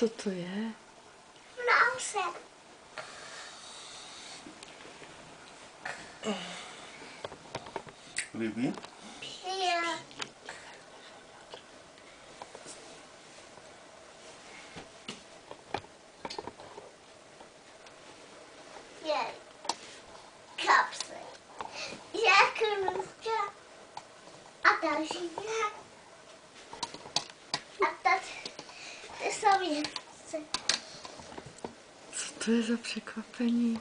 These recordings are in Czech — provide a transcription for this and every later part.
Co to je? Nousem. Líbí? Jo. Jej. Kapsy. Jak růzka. A další nějak. A tady ty jsou věci. Co to je za překvapení?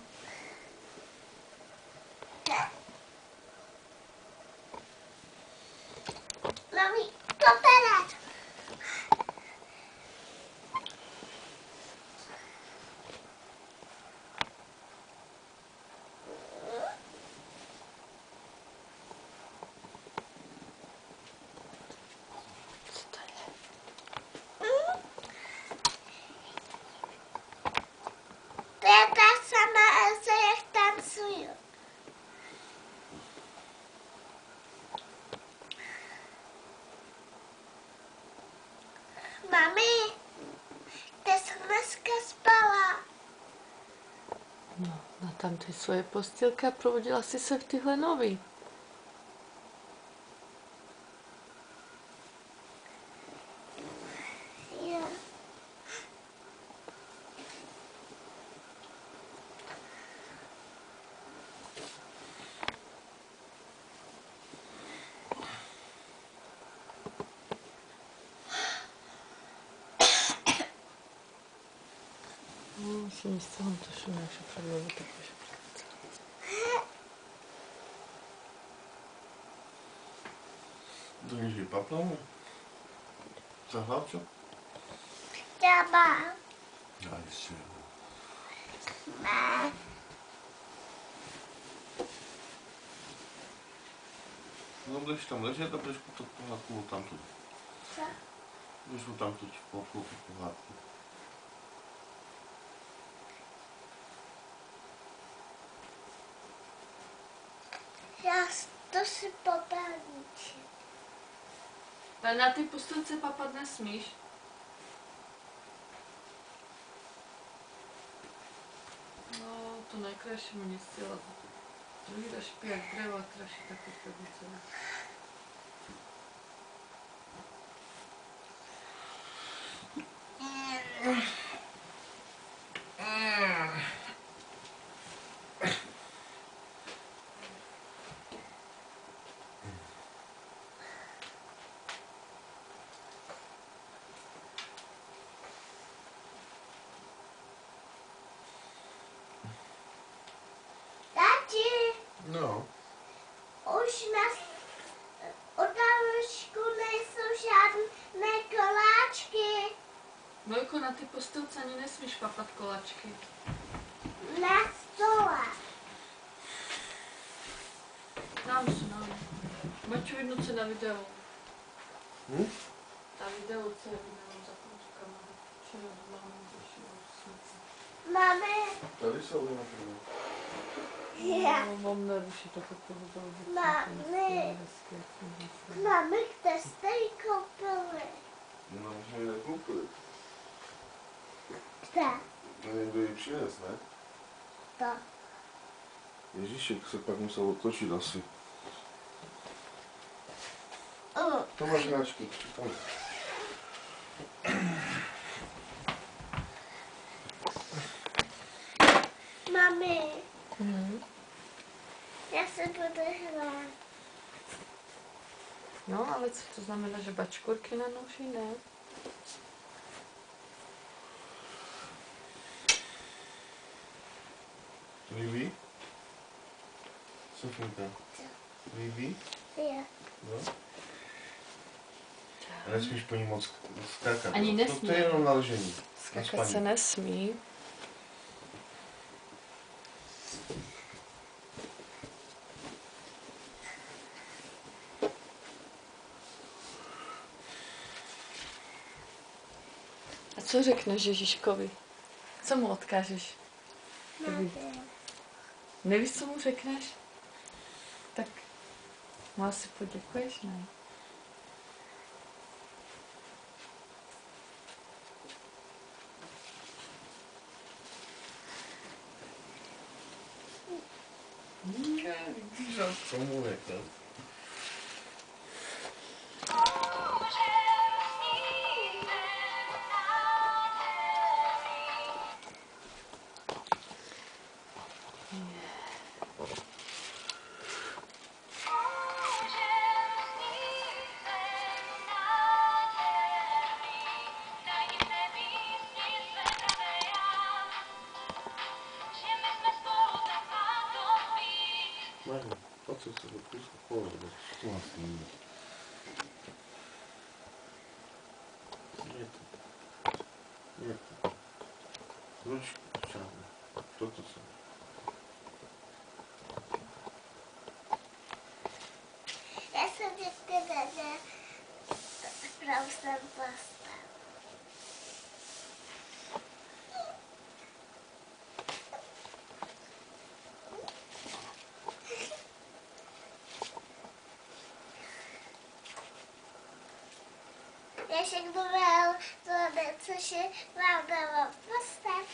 Mami, koperec. Co to je? To je ta sama Elsa, jak tancuju. Mami, ty jsi dneska spala. No, na tam ty svoje postýlky a provodila jsi se v tyhle nový. Jo. No, si myslela, to šlo naše předlohu, takže To nic vypapneme? Za hlavčo? Třeba. Já jistě. Ne. No, budeš tam ležet a budeš kutat pohádku od tamtud. Co? Budeš od tamtud koupit pohádku. Já to si popelničím. ale na ty postýlce papat nesmíš. No, to najkraще mu nic dělat. Druhý dáš pět dřeva, kraši taky pebice. Tati, No. už na otáložku nejsou žádné koláčky. Mojko, na ty postýlce ani nesmíš papat kolačky. Na stole. Tam jsou, nám. Maťu, vidno, co na videu. Na videu, co je videu za kručkama. Čeho máme řešit? Mami, Tady jsou na první. já. No, mám nerušit to, pokud to bude. Mami. Mami, kde jste ji koupili? No, my jsme ji nekoupili. Kde? No, někdo ji přines, ne? To. Ježíšek se pak musel otočit asi. Mm. To máš hráčky. Tam. Mami, já se budu hrát. No, ale co to znamená, že bačkurky na noši, ne? Líbí? Sofinka. Líbí? Jo. No. A nesmíš po ní moc skákat. Ani To nesmí. je jenom na ležení. Na Skákat spaní. se nesmí. A co řekneš Ježíškovi? Co mu odkážeš? Nevím. Nevíš, co mu řekneš? Tak mu asi poděkuješ, ne? Co mu řekl? Marno, pojď se do půjsko pohodě. To asi není. Je to. Ručku, šáhne. Toto se. Já jsem někde prousem postel. Já všechno měl to, což je vám dalo postel.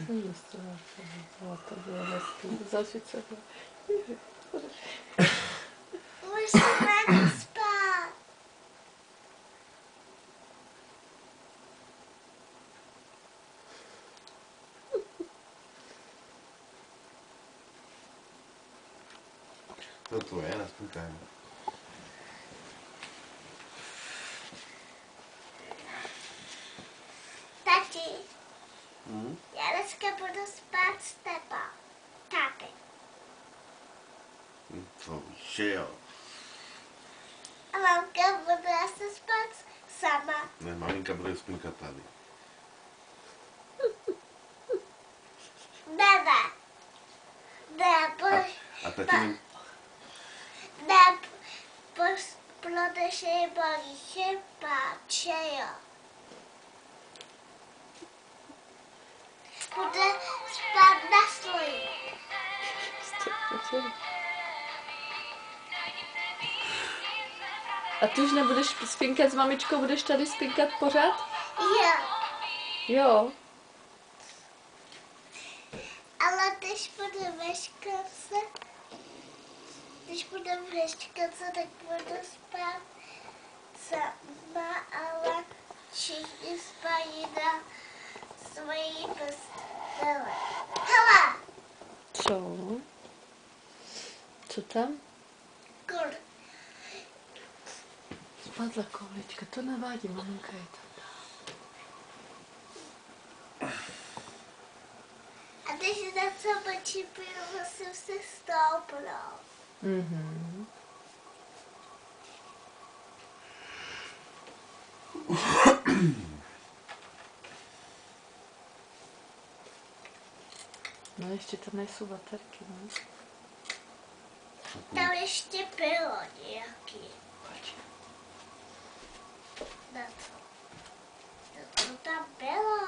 Jsem dostala, to bylo hezký. Zažít se to. Musíme spát. To je na spínkání. Tati, Hm? já dneska budu spát s tebou. Táty. To že jo. A mamka bude se spát sama. Ne, maminka bude spínkat tady. Ne. A tatínek? Ne, protože je bolí chyba, že jo. Bude spát na svoji. A ty už nebudeš spinkat s mamičkou, budeš tady spinkat pořád? Jo, Jo. ale když budu ve školce, tak budu spát sama, ale všichni spají na svojí postele. Hele, Co? Co tam? kur. Spadla kounička, to nevadí, maminka je tam. A když na co počípiju, musím se stoupnout. Mhm. No ještě tam nejsou baterky, no. Tam ještě bylo nějaký. Pojď. Na co? To tam bylo.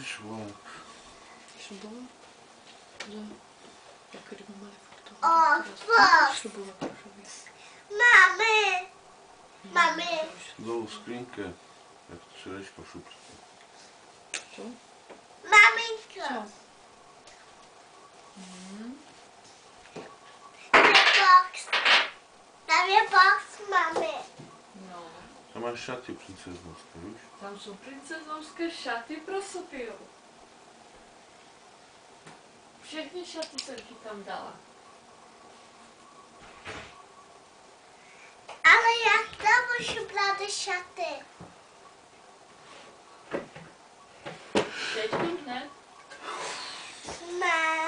Švák. Šrubovat? Že? Jako kdyby mali furt to. Fuck. Šrubovat růžově. Mami. Dolů skřínke. Jak to čerečko šup. Co? Maminko. Co? Mhm. Tam je box, mami. No. Tam máš šaty princeznovské, víš? Tam jsou princeznovské šaty pro Sofiu. Všechny šaty jsem ti tam dala. Ale jak tam můžu brát šaty? Teď hned. Ne.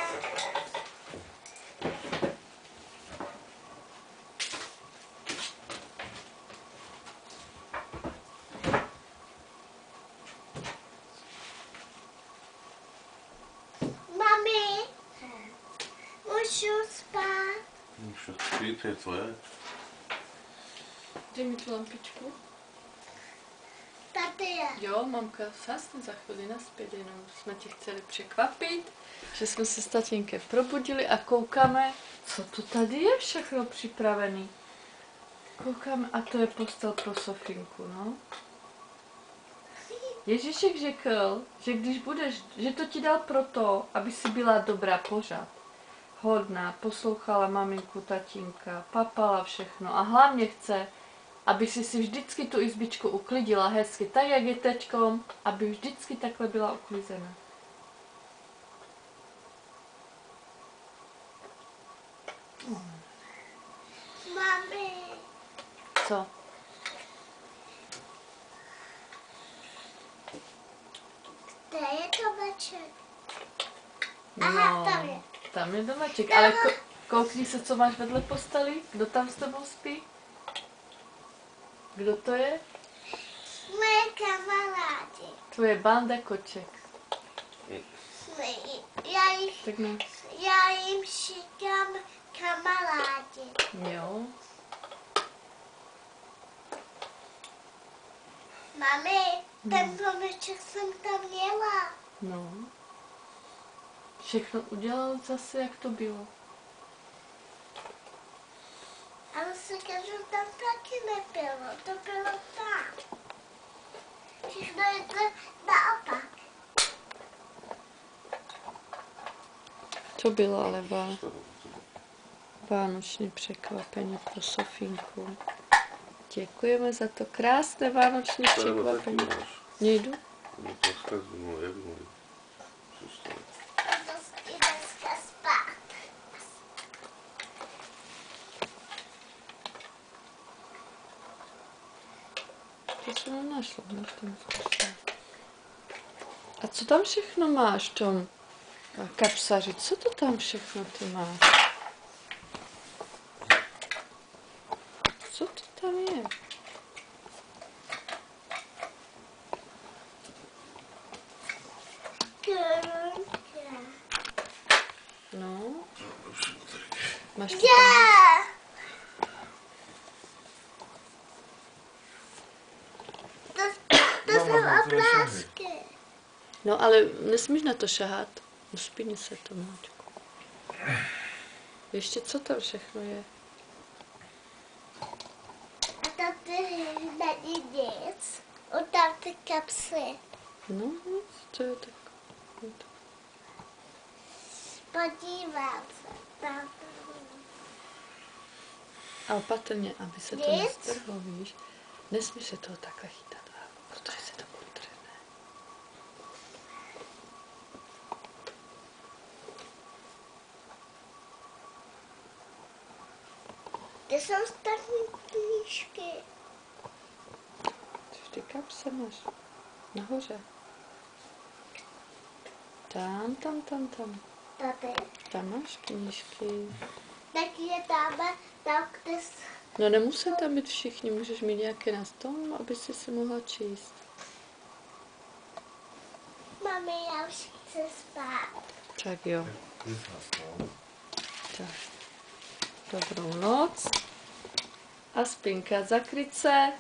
Mami, můžu spát? Šatky, to je tvoje. Dej mi tu lampičku. Tady je. Jo, mamka zase za chvíli naspět, jenom jsme tě chtěli překvapit, že jsme se s tatínkem probudili a koukáme, co to tady je všechno připravený. Koukáme a to je postel pro Sofinku, no. Ježíšek řekl, že když budeš, že to ti dal proto, aby si byla dobrá pořád. Hodná, poslouchala maminku, tatínka, papala všechno a hlavně chce, aby si vždycky tu izbičku uklidila hezky, tak jak je teďkom, aby vždycky takhle byla uklizená. Mami, Co? kde je domeček? Aha, tam je. Tam je domeček, ale koukni se, co máš vedle posteli, kdo tam s tebou spí? Kdo to je? Moje kamarádi. Tvoje banda koček. Tak no. Já jim říkám kamarádi. Jo. Mami, ten domeček jsem tam měla. No. Všechno udělal zase, jak to bylo. Ale se že tam taky nebylo. To bylo tam. Všechno je to naopak. To bylo ale vánoční překvapení pro Sofinku. Děkujeme za to krásné vánoční překvapení. Nejdu? No to zkazu, jak mluví. Dost i dneska spát. To se nenašlo na tom zkušení. A co tam všechno máš v tom kapsaři? Co to tam všechno ty máš? Co to tam je? No. Máš to tam? To jsou obrázky. No ale nesmíš na to šahat. Uspíni se to, Máčku. Ještě co tam všechno je? A tady není nic. Udám ty kapsy. No, to je tak. Podívám se. Tam. A opatrně, aby se to Nic? nestrhlo, víš. Nesmí se toho takhle chytat, protože se to utrhne. Kde jsou ostatní knížky? Ty kapse máš. Nahoře. Tam. Tady. Tam máš knížky. Tak je tam, kde No nemusí tam být všichni, můžeš mít nějaké na stole, aby si mohla číst. Mami, já už chci spát. Tak jo. Tak. Dobrou noc. A spinka, zakryt se.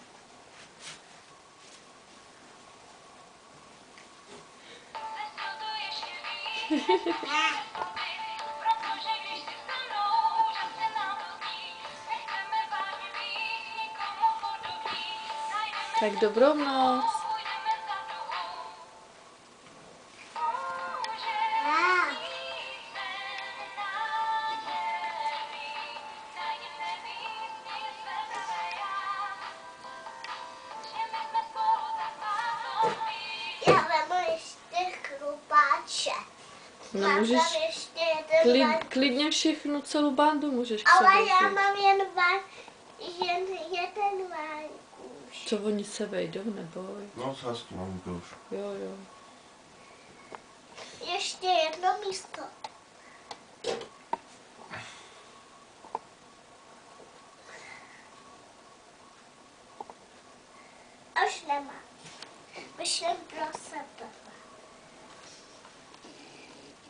Tak dobrou noc. Já vemu ještě chrupáče. No Mám můžeš tam ještě jeden van. klidně všechno, celou bandu můžeš k Ale sobě já vzít. mám jen jeden vankuš. Co oni se vejdou, neboj. No, sásky mám to už. Jo. Ještě jedno místo. Už nemám. Už jen pro sebe.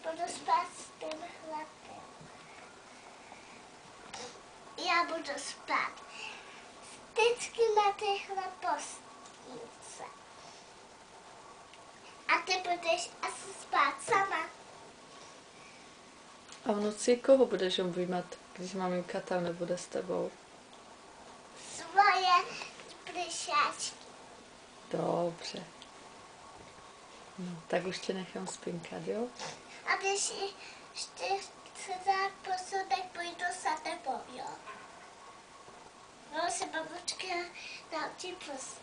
Budu spát s tím chlapem. Já budu spát vždycky na téhle postýlce. A ty budeš asi spát sama. A v noci koho budeš objímat, když maminka tam nebude s tebou? Svoje plišáčky. Dobře. No, tak už tě nechám spinkat, jo? A když ještě chce dát posudek, půjdu za tebou, jo? No, se babička naučí pus.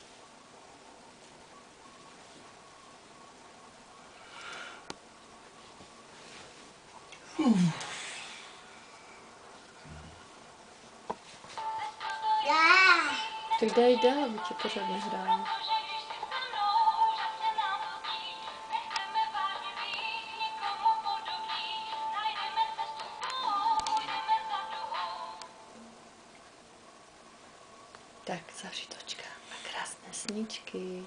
Já. Tak dej dál, aby tě pořád nehrála. Tak, zažitočka a krásné sníčky.